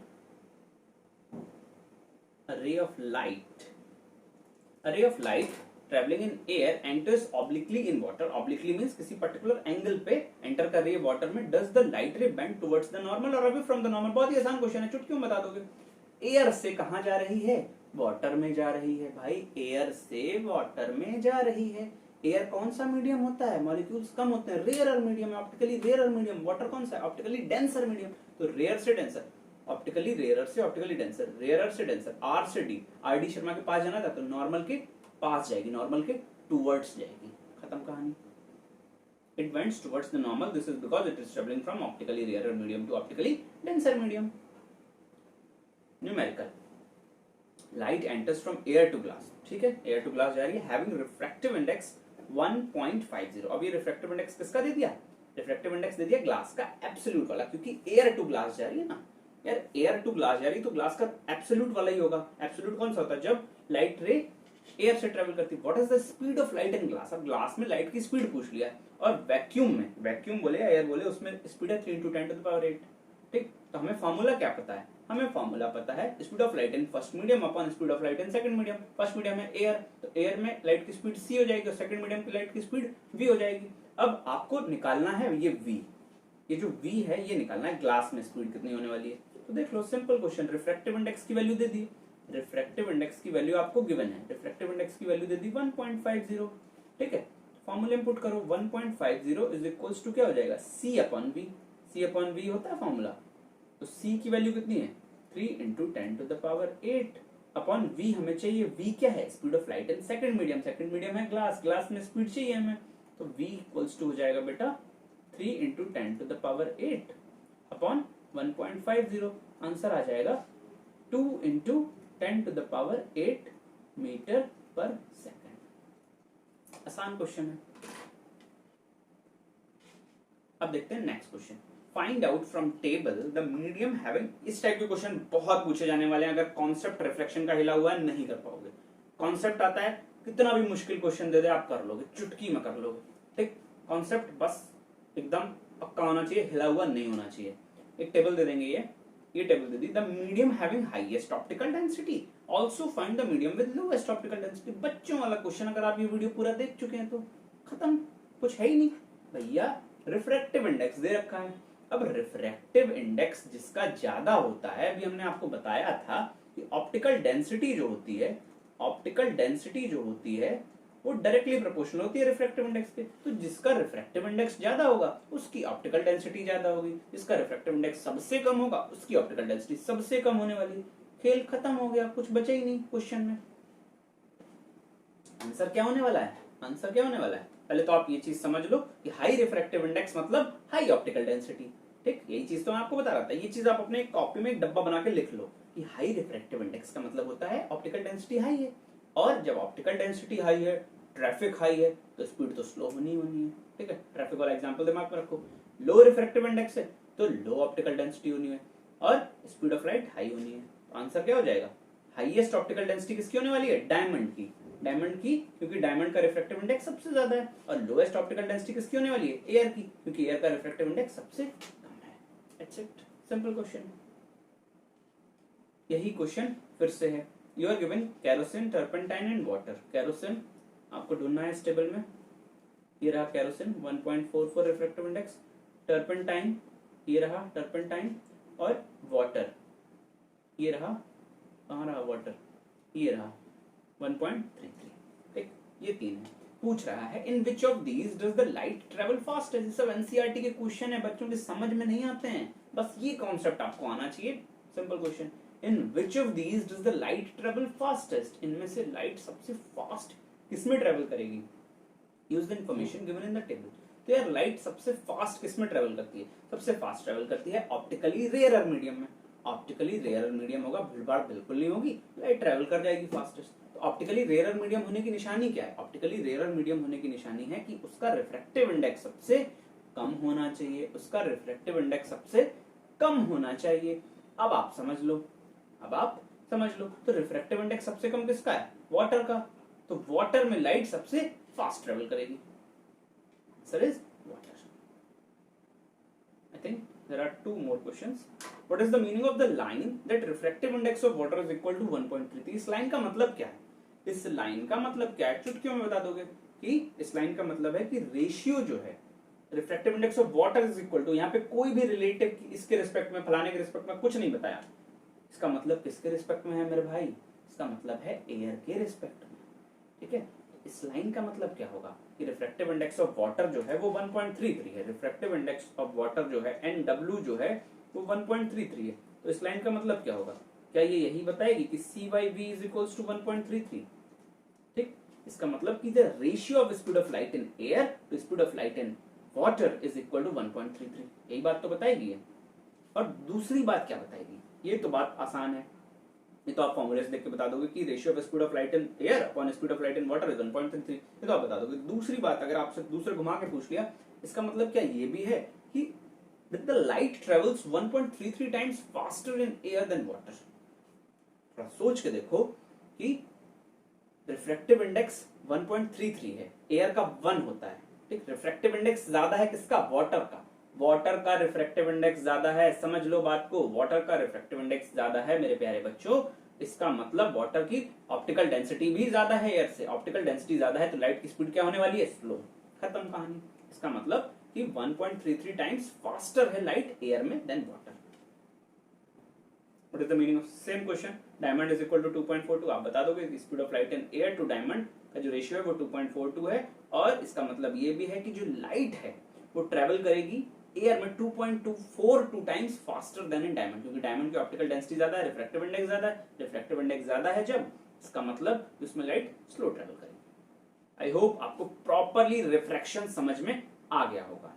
a ray of light travelling in air enters obliquely in water. Obliquely means किसी पर्टिकुलर एंगल पे एंटर कर रही है वाटर में। Does the light ray bend towards the normal और अवे फ्रॉम द नॉर्मल। बहुत ही आसान क्वेश्चन है, चुटकियों में बता दोगे। एयर से कहां जा रही है? वाटर में जा रही है भाई, एयर से वाटर में जा रही है। एयर कौन सा मीडियम होता है? मॉलिक्यूल्स कम होते हैं, रेयरर मीडियम है, ऑप्टिकली रेयरर मीडियम। वाटर कौन सा है? Optically denser medium. तो रेयर से डेंसर, ऑप्टिकली रेयरर से ऑप्टिकली डेंसर, रेयरर से डेंसर, आर से डी। आर डी शर्मा के पास जाना था तो नॉर्मल के पास जाएगी, नॉर्मल के टूवर्ड्स जाएगी। खत्म कहानी। It bends towards the normal. This is because it is traveling from optically rarer medium to optically denser medium. Numerical. Light enters from air to glass. ठीक है, air to glass जा रही है, having refractive index 1.50. अब ये refractive index किसका दे दिया? Refractive index दे दिया ग्लास का एब्सोल्यूट वाला, क्योंकि air to glass जा रही है ना यार, air to glass जा रही है तो ग्लास का एब्सोल्यूट वाला ही होगा। एब्सोल्यूट कौन सा होता है? जब लाइट रे एयर से ट्रेवल करती है। What is the speed of light in glass? अब ग्लास में लाइट की स्पीड पूछ लिया, और वैक्यूम में, वैक्यूम बोले या एयर बोले, उसमें स्पीड है 3 × 10⁸। ठीक, तो हमें फॉर्मूला क्या पता है? हमें फॉर्मूला पता है speed of light in first medium upon speed of light in second medium. First medium है एयर, तो एयर में लाइट की स्पीड c हो जाएगी और सेकंड मीडियम की लाइट की स्पीड v हो जाएगी। अब आपको निकालना है ये v, ये जो v है ये निकालना है ग्लास में स्पीड कितनी होने वाली है। तो देख लो, सिंपल क्वेश्चन। रिफ्रैक्टिव इंडेक्स की वैल्यू दे दी, रिफ्रैक्टिव इंडेक्स की वैल्यू आपको गिवन है, रिफ्रैक्टिव इंडेक्स की वैल्यू दे दी 1.50। ठीक है, फॉर्मूले में पुट करो, 1.50 इज इक्वल्स टू क्या हो जाएगा? c/v। c/v होता है फॉर्मूला, तो c की वैल्यू कितनी है? 3 × 10⁸ अपॉन v हमें चाहिए। v क्या है? Speed of light in second medium, second medium है ग्लास, ग्लास में स्पीड चाहिए हमें, तो v इक्वल्स टू हो जाएगा बेटा 3 × 10⁸ अपॉन 1.50। आंसर आ जाएगा 2 × 10⁸ मीटर पर सेकंड। आसान क्वेश्चन है। अब देखते हैं next question. Find out from table the medium having. इस टाइप के क्वेश्चन बहुत पूछे जाने वाले हैं। अगर कॉन्सेप्ट रिफ्लेक्शन का हिला हुआ है नहीं कर पाओगे। कॉन्सेप्ट आता है, कितना भी मुश्किल क्वेश्चन दे दे आप कर लोगे, चुटकी में कर लोगे। ठीक, कॉन्सेप्ट बस एकदम पक्का होना चाहिए, हिला हुआ नहीं होना चाहिए। एक टेबल दे देंगे, ये table they the, the medium having highest optical density, also find the medium with lowest optical density. बच्चों वाला क्वेश्चन, अगर आप ये वीडियो पूरा देख चुके हैं तो खत्म, कुछ है ही नहीं भैया। रिफ्रैक्टिव इंडेक्स दे रखा है। अब रिफ्रैक्टिव इंडेक्स जिसका ज्यादा होता है, अभी हमने आपको बताया था कि ऑप्टिकल डेंसिटी जो होती है, ऑप्टिकल डेंसिटी जो होती है वो डायरेक्टली प्रोपोर्शनल होती है रिफ्रैक्टिव इंडेक्स के। तो जिसका रिफ्रैक्टिव इंडेक्स ज्यादा होगा उसकी ऑप्टिकल डेंसिटी ज्यादा होगी, जिसका रिफ्रैक्टिव इंडेक्स सबसे कम होगा उसकी ऑप्टिकल डेंसिटी सबसे कम होने वाली है। खेल खत्म हो गया, कुछ बचा ही नहीं क्वेश्चन में। आंसर क्या होने वाला है? आंसर क्या होने वाला है? पहले तो आप ये चीज समझ लो कि हाई रिफ्रैक्टिव इंडेक्स मतलब हाई ऑप्टिकल डेंसिटी। ठीक, यही चीज तो मैं आपको बता रहा था। ये चीज आप अपने कॉपी में एक डब्बा बना के लिख लो कि हाई रिफ्रैक्टिव इंडेक्स का मतलब होता है ऑप्टिकल डेंसिटी हाई है, और जब ऑप्टिकल डेंसिटी हाई है, ट्रैफिक हाई है, तो स्पीड तो स्लो होनी होनी है। ठीक है, ट्रैफिक वाला एग्जांपल दिमाग में रखो। लो रिफ्रैक्टिव इंडेक्स है तो लो ऑप्टिकल डेंसिटी होनी है और स्पीड ऑफ लाइट हाई होनी है। तो आंसर क्या हो जाएगा? हाईएस्ट ऑप्टिकल डेंसिटी किसकी होने वाली है? डायमंड की। डायमंड की, क्योंकि डायमंड का रिफ्रैक्टिव इंडेक्स सबसे ज्यादा है। और लोएस्ट ऑप्टिकल डेंसिटी किसकी होने वाली है? एयर की, क्योंकि एयर का रिफ्रैक्टिव इंडेक्स सबसे कम है। That's it, simple question. यही क्वेश्चन फिर से है। You are given kerosene, turpentine and water. Kerosene आपको ढूंढना है इस टेबल में। ये रहा केरोसिन 1.44 रिफ्रैक्टिव इंडेक्स, टर्पेंटाइन ये रहा टर्पेंटाइन, और वाटर ये रहा, कहाँ रहा वाटर, ये रहा 1.33। ठीक, ये तीन है। पूछ रहा है in which of these does the light travel faster. ये सब एनसीईआरटी के क्वेश्चन है, बच्चों के समझ में नहीं आते हैं, बस ये कॉन्सेप्ट आपको आना चाहिए। Simple question, in which of these does the light travel fastest. इनमें से लाइट सबसे फास्ट किसमें ट्रेवल करेगी? Use the information given in the table. तो यार लाइट सबसे फास्ट किसमें ट्रेवल करती है? सबसे फास्ट ट्रेवल करती है ऑप्टिकली रेयरर मीडियम में। ऑप्टिकली रेयरर मीडियम होगा, भीड़भाड़ बिल्कुल नहीं होगी, लाइट ट्रेवल कर जाएगी फास्टेस्ट। तो ऑप्टिकली रेयरर मीडियम होने की निशानी क्या है? ऑप्टिकली रेयरर मीडियम होने की निशानी है कि उसका रिफ्रैक्टिव इंडेक्स सबसे कम होना चाहिए, उसका रिफ्रैक्टिव इंडेक्स सबसे कम होना चाहिए। अब आप समझ लो, अब आप समझ लो, तो रिफ्रैक्टिव इंडेक्स सबसे कम किसका है? वाटर का। तो वाटर में लाइट सबसे फास्ट ट्रेवल करेगी। Answer is water. I think there are two more questions. What is the meaning of the line that refractive index of water is equal to 1.33? इस line का मतलब क्या है? इस लाइन का मतलब क्या है? चुटकियों में बता दोगे कि इस लाइन का मतलब है कि रेशियो जो है refractive index of water is equal to, यहाँ पे कोई भी रिलेटिव इसके रिस्पेक्ट में, फलाने के रिस्पेक्ट में कुछ नहीं बताया। इसका मतलब किसके रिस्पेक्ट में है मेरे भाई? इसका मतलब है एयर के रिस्पेक्ट में। ठीक है, इस लाइन का मतलब क्या होगा कि रिफ्रैक्टिव इंडेक्स ऑफ वाटर जो है वो 1.33 है। रिफ्रैक्टिव इंडेक्स ऑफ वाटर जो है NW जो है वो 1.33 है। तो इस लाइन का मतलब क्या होगा? क्या ये यही बताएगी कि C/V इज इक्वल्स टू 1.33? ठीक, इसका मतलब कि the ratio of speed of light in air to speed of light in water is equal to 1.33। यही बात तो बताएगी है। और दूसरी बात क्या बताएगी? ये तो बात आसान है, ये तो आप फॉर्मूले देख के बता दोगे कि ratio of speed of light in air upon speed of light in water is 1.33। ये तो आप बता दोगे। दूसरी बात, अगर आपसे दूसरे घुमा के पूछ लिया, इसका मतलब क्या ये भी है कि the light travels 1.33 times faster in air than water. थोड़ा सोच के देखो कि रिफ्रैक्टिव इंडेक्स 1.33 है, एयर का 1 होता है। ठीक, रिफ्रैक्टिव इंडेक्स ज्यादा है किसका? वाटर का। वाटर का रिफ्रैक्टिव इंडेक्स ज्यादा है, समझ लो बात को, वाटर का रिफ्रैक्टिव इंडेक्स ज्यादा है मेरे प्यारे बच्चों। इसका मतलब वाटर की ऑप्टिकल डेंसिटी भी ज्यादा है एयर से। ऑप्टिकल डेंसिटी ज्यादा है तो लाइट की स्पीड क्या होने वाली है? स्लो। खत्म कहानी। इसका मतलब कि 1.33 टाइम्स फास्टर है लाइट एयर में than water. What is the meaning of same question? Diamond is equal to 2.42। आप बता दोगे कि speed of light in air to diamond का जो रेशियो है वो 2.42 है। और इसका मतलब ये भी है कि जो लाइट है वो ट्रेवल करेगी एयर में 2.242 times faster then in diamond, क्योंकि डायमंड की ऑप्टिकल डेंसिटी ज्यादा है, रिफ्रैक्टिव इंडेक्स ज्यादा है। रिफ्रैक्टिव इंडेक्स ज्यादा है जब, इसका मतलब उसमें लाइट स्लो ट्रेवल करेगी। आई होप आपको प्रॉपरली रिफ्रैक्शन समझ में आ गया होगा।